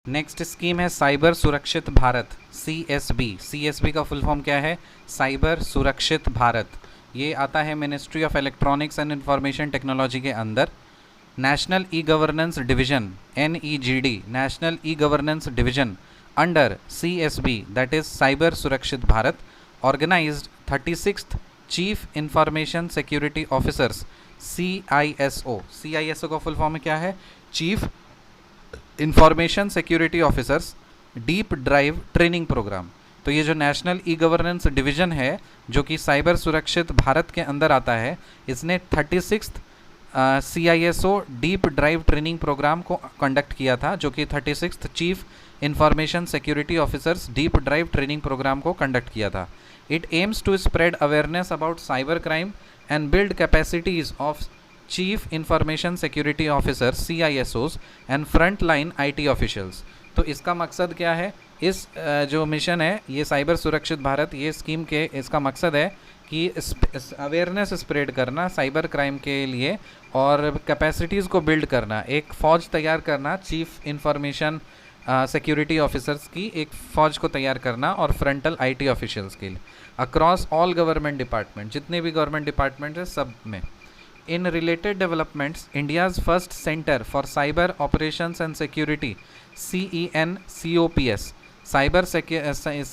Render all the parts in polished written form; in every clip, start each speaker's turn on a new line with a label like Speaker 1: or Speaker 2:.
Speaker 1: Next scheme है cyber Surakshit Bharat, CSB का full form क्या है? साइबर सुरक्षित भारत। ये आता है ministry of electronics and information technology के अंदर। National e governance division, NEGD, national e governance division under CSB, that is cyber Surakshit Bharat, organised 36th chief information security officers, CISO का full form क्या है? Chief information security officers deep drive training programme. तो ये जो national e governance division है जो कि cyber Surakshit Bharat के अंदर आता है, इसने 36th CISO deep drive training programme को कंडक्ट किया था, जो कि 36th chief information security officers deep drive training programme को कंडक्ट किया था। It aims to spread awareness about cyber crime and build capacities of chief information security officer CISOs and front line IT officials. तो इसका मकसद क्या है? इस जो मिशन है ये साइबर सुरक्षित भारत, ये स्कीम के इसका मकसद है कि अवेयरनेस स्प्रेड करना साइबर क्राइम के लिए और कैपेसिटीज़ को बिल्ड करना, एक फ़ौज तैयार करना, चीफ इंफॉर्मेशन सिक्योरिटी ऑफिसर्स की एक फ़ौज को तैयार करना और फ्रंटल IT ऑफिशियल्स के लिए अक्रॉस ऑल गवर्नमेंट डिपार्टमेंट, जितने भी गवर्नमेंट डिपार्टमेंट है सब में। In related developments, India's first Center for Cyber Operations and Security, CENCOPS,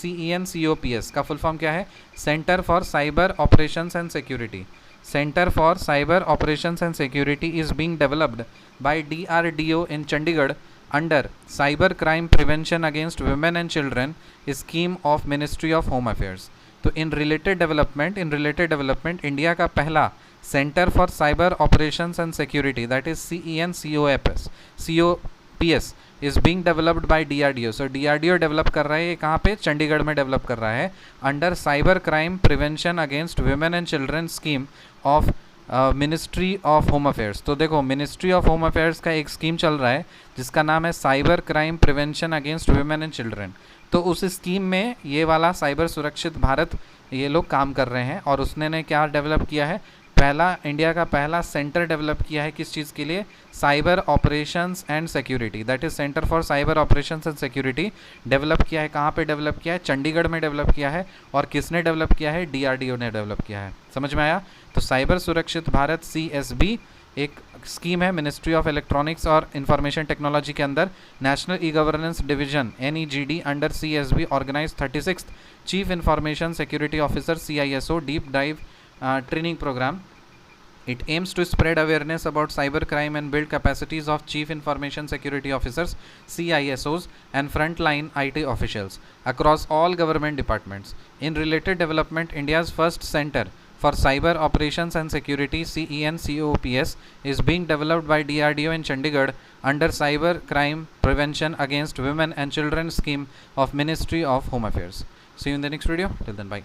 Speaker 1: CENCOPS का फुल फॉर्म क्या है? Centre for cyber operations and security. Centre for cyber operations and security is being developed by DRDO in Chandigarh under Cyber Crime Prevention Against Women and Children scheme of ministry of home affairs. तो in related development India का पहला centre for cyber operations and security, that is COPS is being developed by DRDO। So DRDO develop कर रहा है, ये कहाँ पे? चंडीगढ़ में डेवलप कर रहा है, under cyber crime prevention against women and children scheme of ministry of home affairs. तो देखो, मिनिस्ट्री ऑफ होम अफेयर्स का एक स्कीम चल रहा है जिसका नाम है cyber crime prevention against women and children. तो उस स्कीम में ये वाला साइबर सुरक्षित भारत ये लोग काम कर रहे हैं और उसने ने क्या डेवलप किया है? इंडिया का पहला सेंटर डेवलप किया है किस चीज़ के लिए? Cyber operations and security, that is centre for cyber operations and security develop किया है। कहाँ पे डेवलप किया है? चंडीगढ़ में डेवलप किया है। और किसने डेवलप किया है? DRDO ने डेवलप किया है। समझ में आया? तो साइबर सुरक्षित भारत CSB एक स्कीम है मिनिस्ट्री ऑफ इलेक्ट्रॉनिक्स और इंफॉर्मेशन टेक्नोलॉजी के अंदर। National e governance division NEGD under CSB organise 36th chief information security officer CISO deep dive training programme. It aims to spread awareness about cyber crime and build capacities of Chief Information Security Officers, CISOs, and frontline IT officials across all government departments. In related development, India's first Center for Cyber Operations and Security, CENCOPS, is being developed by DRDO in Chandigarh under Cyber Crime Prevention Against Women and Children scheme of Ministry of Home Affairs. See you in the next video. Till then, bye.